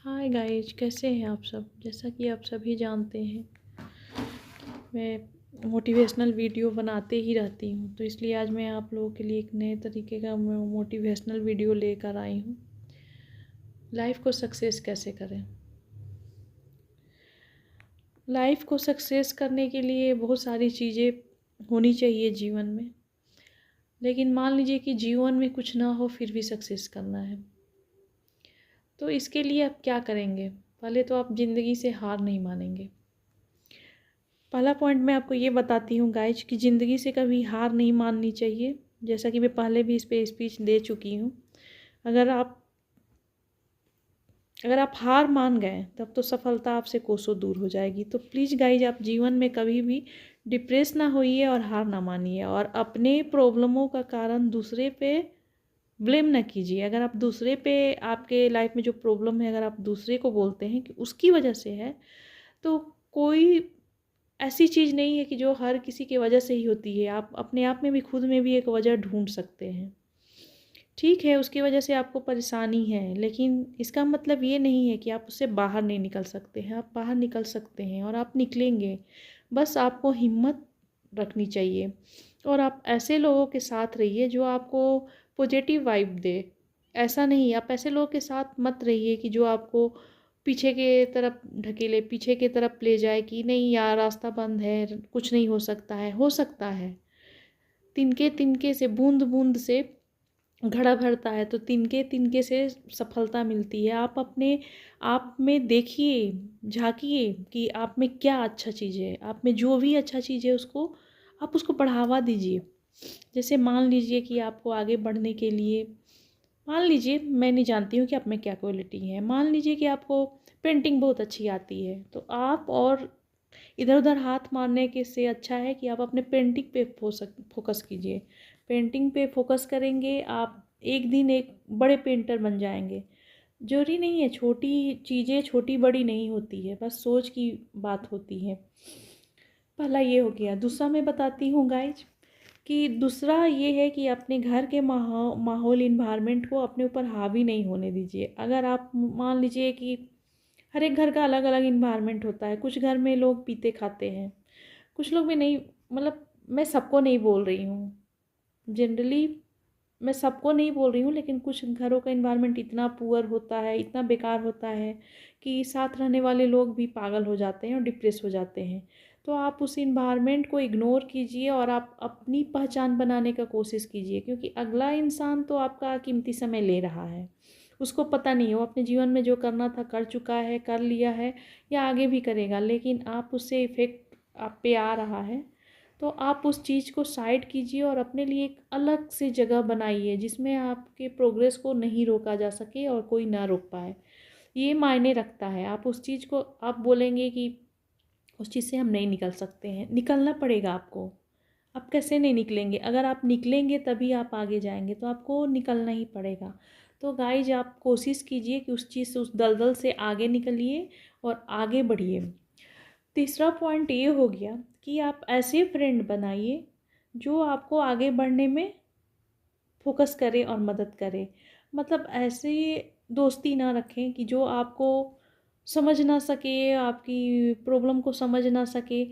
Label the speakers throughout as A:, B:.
A: Hi guys, कैसे हैं आप सब। जैसा कि आप सभी जानते हैं, मैं मोटिवेशनल वीडियो बनाते ही रहती हूँ, तो इसलिए आज मैं आप लोगों के लिए एक नए तरीके का मोटिवेशनल वीडियो लेकर आई हूँ। लाइफ को सक्सेस कैसे करें। लाइफ को सक्सेस करने के लिए बहुत सारी चीज़ें होनी चाहिए जीवन में, लेकिन मान लीजिए कि जीवन में कुछ ना हो फिर भी सक्सेस करना है, तो इसके लिए आप क्या करेंगे। पहले तो आप ज़िंदगी से हार नहीं मानेंगे। पहला पॉइंट मैं आपको ये बताती हूँ गाइज कि ज़िंदगी से कभी हार नहीं माननी चाहिए। जैसा कि मैं पहले भी इस पे स्पीच दे चुकी हूँ। अगर आप अगर आप हार मान गए तब तो सफलता आपसे कोसों दूर हो जाएगी। तो प्लीज़ गाइज, आप जीवन में कभी भी डिप्रेस ना होइए और हार ना मानिए, और अपने प्रॉब्लमों का कारण दूसरे पे ब्लेम ना कीजिए। अगर आप दूसरे पे, आपके लाइफ में जो प्रॉब्लम है, अगर आप दूसरे को बोलते हैं कि उसकी वजह से है, तो कोई ऐसी चीज़ नहीं है कि जो हर किसी की वजह से ही होती है। आप अपने आप में भी, खुद में भी एक वजह ढूंढ सकते हैं। ठीक है, उसकी वजह से आपको परेशानी है, लेकिन इसका मतलब ये नहीं है कि आप उससे बाहर नहीं निकल सकते हैं। आप बाहर निकल सकते हैं और आप निकलेंगे। बस आपको हिम्मत रखनी चाहिए, और आप ऐसे लोगों के साथ रहिए जो आपको पॉजिटिव वाइब दे। ऐसा नहीं, आप ऐसे लोगों के साथ मत रहिए कि जो आपको पीछे के तरफ ढकेले, पीछे के तरफ ले जाए कि नहीं यार रास्ता बंद है, कुछ नहीं हो सकता है। हो सकता है। तिनके तिनके से, बूंद बूंद से घड़ा भरता है, तो तिनके तिनके से सफलता मिलती है। आप अपने आप में देखिए, झांकिए कि आप में क्या अच्छा चीज़ है। आप में जो भी अच्छा चीज़ है उसको आप उसको बढ़ावा दीजिए। जैसे मान लीजिए कि आपको आगे बढ़ने के लिए, मान लीजिए, मैं नहीं जानती हूँ कि आप में क्या क्वालिटी है, मान लीजिए कि आपको पेंटिंग बहुत अच्छी आती है, तो आप और इधर उधर हाथ मारने के से अच्छा है कि आप अपने पेंटिंग पे फोकस कीजिए। पेंटिंग पे फोकस करेंगे, आप एक दिन एक बड़े पेंटर बन जाएंगे। जरूरी नहीं है, छोटी चीज़ें छोटी बड़ी नहीं होती है, बस सोच की बात होती है। पहला ये हो गया। दूसरा मैं बताती हूँ गाइज कि दूसरा ये है कि अपने घर के माहौल इन्वायरमेंट को अपने ऊपर हावी नहीं होने दीजिए। अगर आप मान लीजिए कि हर एक घर का अलग अलग इन्वायरमेंट होता है। कुछ घर में लोग पीते खाते हैं, कुछ लोग भी नहीं, मतलब मैं सबको नहीं बोल रही हूँ, जनरली मैं सबको नहीं बोल रही हूँ, लेकिन कुछ घरों का इन्वायरमेंट इतना पुअर होता है, इतना बेकार होता है कि साथ रहने वाले लोग भी पागल हो जाते हैं और डिप्रेस हो जाते हैं। तो आप उस इन्वायरमेंट को इग्नोर कीजिए और आप अपनी पहचान बनाने का कोशिश कीजिए, क्योंकि अगला इंसान तो आपका कीमती समय ले रहा है। उसको पता नहीं है, वो अपने जीवन में जो करना था कर चुका है, कर लिया है या आगे भी करेगा, लेकिन आप उससे इफ़ेक्ट आप पे आ रहा है। तो आप उस चीज़ को साइड कीजिए और अपने लिए एक अलग से जगह बनाइए जिसमें आपके प्रोग्रेस को नहीं रोका जा सके और कोई ना रोक पाए। ये मायने रखता है। आप उस चीज़ को, आप बोलेंगे कि उस चीज़ से हम नहीं निकल सकते हैं, निकलना पड़ेगा आपको। आप कैसे नहीं निकलेंगे, अगर आप निकलेंगे तभी आप आगे जाएंगे, तो आपको निकलना ही पड़ेगा। तो गाइज, आप कोशिश कीजिए कि उस चीज़ से, उस दलदल से आगे निकलिए और आगे बढ़िए। तीसरा पॉइंट ये हो गया कि आप ऐसे फ्रेंड बनाइए जो आपको आगे बढ़ने में फोकस करे और मदद करे। मतलब ऐसे दोस्ती ना रखें कि जो आपको समझ ना सके, आपकी प्रॉब्लम को समझ ना सके।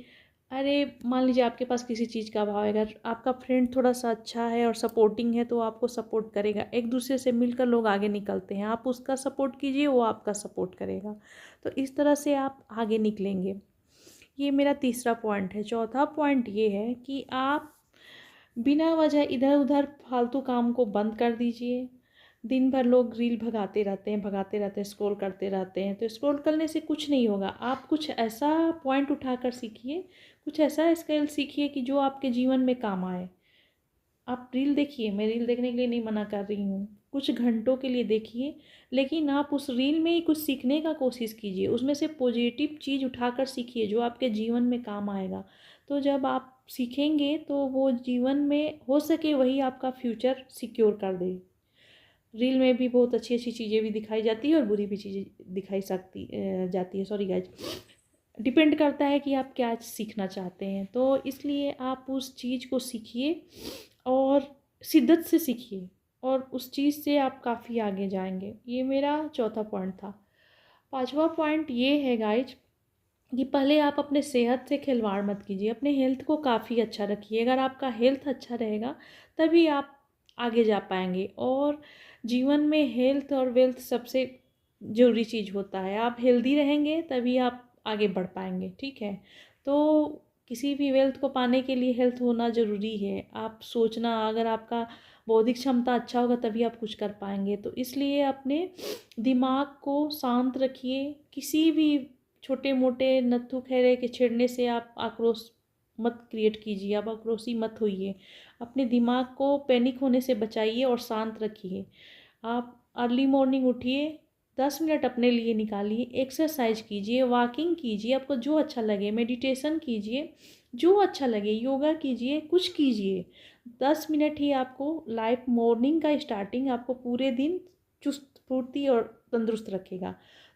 A: अरे मान लीजिए आपके पास किसी चीज़ का अभाव है, अगर आपका फ्रेंड थोड़ा सा अच्छा है और सपोर्टिंग है तो आपको सपोर्ट करेगा। एक दूसरे से मिलकर लोग आगे निकलते हैं, आप उसका सपोर्ट कीजिए, वो आपका सपोर्ट करेगा। तो इस तरह से आप आगे निकलेंगे। ये मेरा तीसरा पॉइंट है। चौथा पॉइंट ये है कि आप बिना वजह इधर उधर फालतू काम को बंद कर दीजिए। दिन भर लोग रील भगाते रहते हैं, स्क्रॉल करते रहते हैं, तो स्क्रॉल करने से कुछ नहीं होगा। आप कुछ ऐसा पॉइंट उठाकर सीखिए, कुछ ऐसा स्किल सीखिए कि जो आपके जीवन में काम आए। आप रील देखिए, मैं रील देखने के लिए नहीं मना कर रही हूँ, कुछ घंटों के लिए देखिए, लेकिन आप उस रील में ही कुछ सीखने का कोशिश कीजिए। उसमें से पॉजिटिव चीज़ उठाकर सीखिए जो आपके जीवन में काम आएगा। तो जब आप सीखेंगे तो वो जीवन में हो सके वही आपका फ्यूचर सिक्योर कर दे। रील में भी बहुत अच्छी अच्छी चीज़ें भी दिखाई जाती है और बुरी भी चीज़ें दिखाई जाती है। सॉरी गाइज, डिपेंड करता है कि आप क्या सीखना चाहते हैं। तो इसलिए आप उस चीज़ को सीखिए और शिद्दत से सीखिए, और उस चीज़ से आप काफ़ी आगे जाएंगे। ये मेरा चौथा पॉइंट था। पाँचवा पॉइंट ये है गाइज कि पहले आप अपने सेहत से खिलवाड़ मत कीजिए, अपने हेल्थ को काफ़ी अच्छा रखिए। अगर आपका हेल्थ अच्छा रहेगा तभी आप आगे जा पाएंगे। और जीवन में हेल्थ और वेल्थ सबसे ज़रूरी चीज़ होता है। आप हेल्दी रहेंगे तभी आप आगे बढ़ पाएंगे, ठीक है। तो किसी भी वेल्थ को पाने के लिए हेल्थ होना ज़रूरी है। आप सोचना, अगर आपका बौद्धिक क्षमता अच्छा होगा तभी आप कुछ कर पाएंगे। तो इसलिए अपने दिमाग को शांत रखिए। किसी भी छोटे मोटे नत्थु खैरे के छेड़ने से आप आक्रोश मत क्रिएट कीजिए, आप आक्रोशी मत होइए। अपने दिमाग को पैनिक होने से बचाइए और शांत रखिए। आप अर्ली मॉर्निंग उठिए, 10 मिनट अपने लिए निकालिए, एक्सरसाइज कीजिए, वॉकिंग कीजिए, आपको जो अच्छा लगे, मेडिटेशन कीजिए, जो अच्छा लगे, योगा कीजिए, कुछ कीजिए। 10 मिनट ही आपको लाइफ मॉर्निंग का स्टार्टिंग आपको पूरे दिन चुस्त फुर्ती और तंदुरुस्त रखेगा।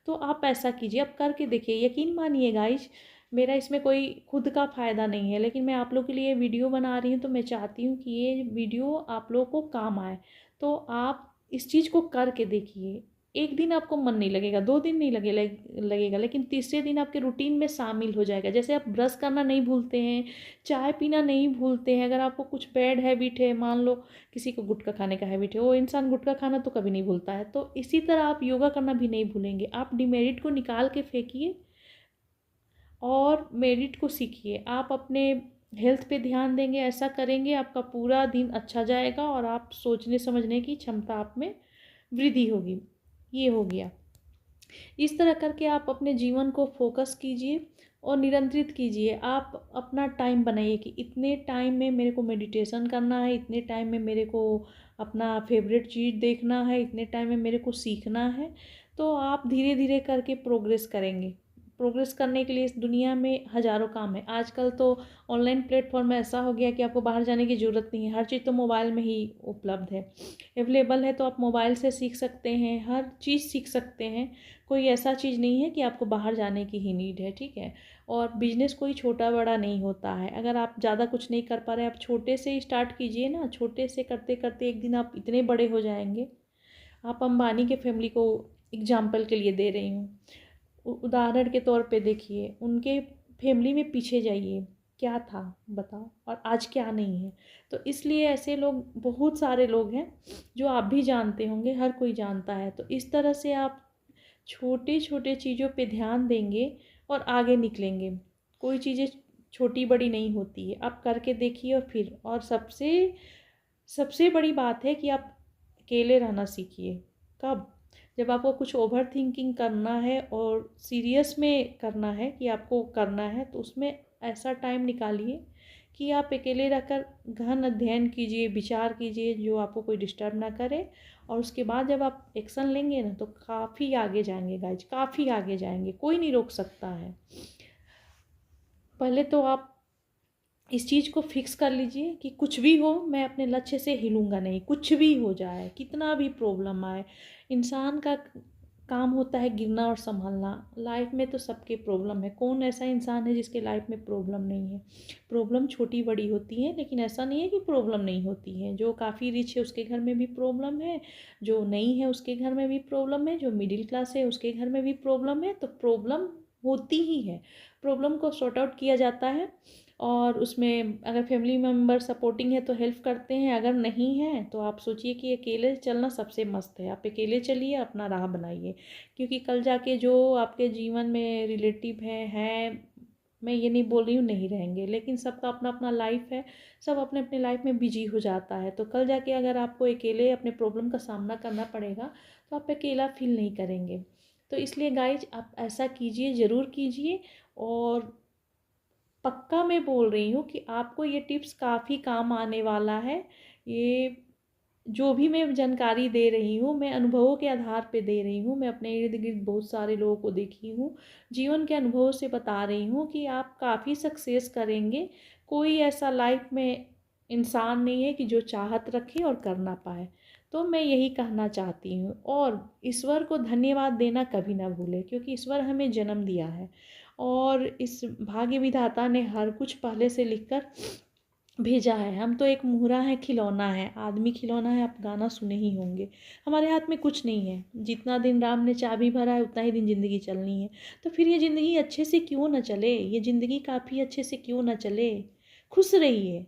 A: तो आप ऐसा कीजिए, आप करके देखिए, यकीन मानिए गाइज, मेरा इसमें कोई खुद का फ़ायदा नहीं है, लेकिन मैं आप लोग के लिए वीडियो बना रही हूँ तो मैं चाहती हूँ कि ये वीडियो आप लोगों को काम आए। तो आप इस चीज़ को करके देखिए। एक दिन आपको मन नहीं लगेगा, 2 दिन नहीं लगेगा, लेकिन तीसरे दिन आपके रूटीन में शामिल हो जाएगा। जैसे आप ब्रश करना नहीं भूलते हैं, चाय पीना नहीं भूलते हैं, अगर आपको कुछ बैड हैबिट है, मान लो किसी को गुटखा खाने का हैबिट है, वो इंसान गुटखा खाना तो कभी नहीं भूलता है। तो इसी तरह आप योगा करना भी नहीं भूलेंगे। आप डिमेरिट को निकाल के फेंकिए और मेरिट को सीखिए। आप अपने हेल्थ पे ध्यान देंगे, ऐसा करेंगे, आपका पूरा दिन अच्छा जाएगा और आप सोचने समझने की क्षमता आप में वृद्धि होगी। ये हो गया। इस तरह करके आप अपने जीवन को फोकस कीजिए और नियंत्रित कीजिए। आप अपना टाइम बनाइए कि इतने टाइम में मेरे को मेडिटेशन करना है, इतने टाइम में मेरे को अपना फेवरेट चीज़ देखना है, इतने टाइम में मेरे को सीखना है। तो आप धीरे धीरे करके प्रोग्रेस करेंगे। प्रोग्रेस करने के लिए इस दुनिया में हज़ारों काम है। आजकल तो ऑनलाइन प्लेटफॉर्म ऐसा हो गया कि आपको बाहर जाने की ज़रूरत नहीं है, हर चीज़ तो मोबाइल में ही उपलब्ध है, अवेलेबल है। तो आप मोबाइल से सीख सकते हैं, हर चीज़ सीख सकते हैं। कोई ऐसा चीज़ नहीं है कि आपको बाहर जाने की ही नीड है, ठीक है। और बिजनेस कोई छोटा बड़ा नहीं होता है। अगर आप ज़्यादा कुछ नहीं कर पा रहे, आप छोटे से ही स्टार्ट कीजिए ना। छोटे से करते करते एक दिन आप इतने बड़े हो जाएंगे। आप अंबानी के फैमिली को एग्जाम्पल के लिए दे रही हूँ, उदाहरण के तौर पे देखिए, उनके फैमिली में पीछे जाइए, क्या था बताओ, और आज क्या नहीं है। तो इसलिए ऐसे लोग, बहुत सारे लोग हैं जो आप भी जानते होंगे, हर कोई जानता है। तो इस तरह से आप छोटे छोटे चीज़ों पे ध्यान देंगे और आगे निकलेंगे। कोई चीज़ें छोटी बड़ी नहीं होती है, आप करके देखिए। और फिर और सबसे सबसे बड़ी बात है कि आप अकेले रहना सीखिए। कब? जब आपको कुछ ओवर थिंकिंग करना है और सीरियस में करना है कि आपको करना है, तो उसमें ऐसा टाइम निकालिए कि आप अकेले रहकर गहन अध्ययन कीजिए, विचार कीजिए, जो आपको कोई डिस्टर्ब ना करे। और उसके बाद जब आप एक्शन लेंगे ना, तो काफ़ी आगे जाएंगे गाइज, काफ़ी आगे जाएंगे, कोई नहीं रोक सकता है। पहले तो आप इस चीज़ को फिक्स कर लीजिए कि कुछ भी हो, मैं अपने लक्ष्य से हिलूंगा नहीं। कुछ भी हो जाए, कितना भी प्रॉब्लम आए, इंसान का काम होता है गिरना और संभलना। लाइफ में तो सबके प्रॉब्लम है, कौन ऐसा इंसान है जिसके लाइफ में प्रॉब्लम नहीं है। प्रॉब्लम छोटी बड़ी होती है, लेकिन ऐसा नहीं है कि प्रॉब्लम नहीं होती है। जो काफ़ी रिच है उसके घर में भी प्रॉब्लम है, जो नहीं है उसके घर में भी प्रॉब्लम है, जो मिडिल क्लास है उसके घर में भी प्रॉब्लम है। तो प्रॉब्लम होती ही है, प्रॉब्लम को सॉर्ट आउट किया जाता है। और उसमें अगर फैमिली मेम्बर सपोर्टिंग है तो हेल्प करते हैं, अगर नहीं है तो आप सोचिए कि अकेले चलना सबसे मस्त है। आप अकेले चलिए, अपना राह बनाइए, क्योंकि कल जाके जो आपके जीवन में रिलेटिव हैं, मैं ये नहीं बोल रही हूँ नहीं रहेंगे, लेकिन सबका अपना अपना लाइफ है, सब अपने अपने लाइफ में बिजी हो जाता है। तो कल जाके अगर आपको अकेले अपने प्रॉब्लम का सामना करना पड़ेगा तो आप अकेला फील नहीं करेंगे। तो इसलिए गाइज, आप ऐसा कीजिए, ज़रूर कीजिए। और पक्का मैं बोल रही हूँ कि आपको ये टिप्स काफ़ी काम आने वाला है। ये जो भी मैं जानकारी दे रही हूँ, मैं अनुभवों के आधार पे दे रही हूँ। मैं अपने इर्द गिर्द बहुत सारे लोगों को देखी हूँ, जीवन के अनुभव से बता रही हूँ कि आप काफ़ी सक्सेस करेंगे। कोई ऐसा लाइफ में इंसान नहीं है कि जो चाहत रखे और कर ना पाए। तो मैं यही कहना चाहती हूँ। और ईश्वर को धन्यवाद देना कभी ना भूलें, क्योंकि ईश्वर हमें जन्म दिया है और इस भाग्य विधाता ने हर कुछ पहले से लिखकर भेजा है। हम तो एक मुहरा है, खिलौना है, आदमी खिलौना है, आप गाना सुने ही होंगे। हमारे हाथ में कुछ नहीं है, जितना दिन राम ने चाबी भरा है उतना ही दिन ज़िंदगी चलनी है। तो फिर ये ज़िंदगी अच्छे से क्यों ना चले, ये ज़िंदगी काफ़ी अच्छे से क्यों ना चले। खुश रहिए,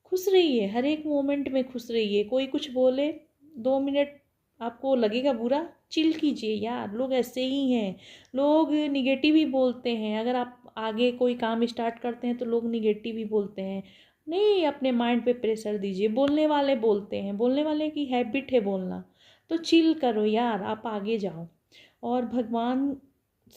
A: खुश रहिए, हर एक मोमेंट में खुश रहिए। कोई कुछ बोले, 2 मिनट आपको लगेगा बुरा, चिल कीजिए यार, लोग ऐसे ही हैं। लोग निगेटिव ही बोलते हैं। अगर आप आगे कोई काम स्टार्ट करते हैं तो लोग निगेटिव ही बोलते हैं। नहीं अपने माइंड पे प्रेशर दीजिए, बोलने वाले बोलते हैं, बोलने वाले की हैबिट है बोलना। तो चिल करो यार, आप आगे जाओ। और भगवान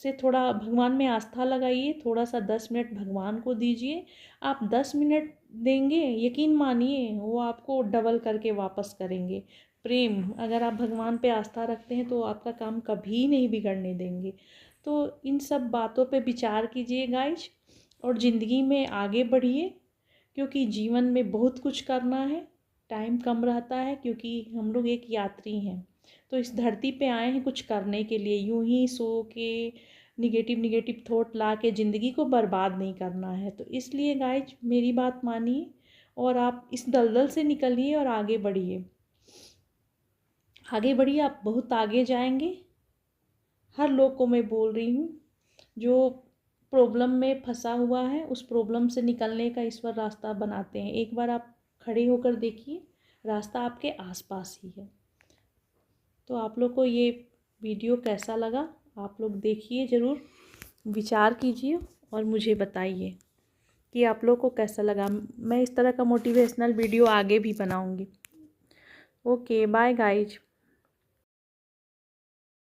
A: से थोड़ा, भगवान में आस्था लगाइए, थोड़ा सा 10 मिनट भगवान को दीजिए। आप 10 मिनट देंगे, यकीन मानिए वो आपको डबल करके वापस करेंगे। प्रेम, अगर आप भगवान पे आस्था रखते हैं तो आपका काम कभी नहीं बिगड़ने देंगे। तो इन सब बातों पे विचार कीजिए गाइज, और ज़िंदगी में आगे बढ़िए, क्योंकि जीवन में बहुत कुछ करना है। टाइम कम रहता है, क्योंकि हम लोग एक यात्री हैं। तो इस धरती पे आए हैं कुछ करने के लिए, यूं ही सो के निगेटिव निगेटिव थॉट ला के ज़िंदगी को बर्बाद नहीं करना है। तो इसलिए गाइज मेरी बात मानिए, और आप इस दलदल से निकलिए और आगे बढ़िए। आगे बढ़िए, आप बहुत आगे जाएंगे। हर लोग को मैं बोल रही हूँ, जो प्रॉब्लम में फंसा हुआ है, उस प्रॉब्लम से निकलने का ईश्वर रास्ता बनाते हैं। एक बार आप खड़े होकर देखिए, रास्ता आपके आसपास ही है। तो आप लोग को ये वीडियो कैसा लगा, आप लोग देखिए, ज़रूर विचार कीजिए और मुझे बताइए कि आप लोग को कैसा लगा। मैं इस तरह का मोटिवेशनल वीडियो आगे भी बनाऊंगी। Okay bye guys.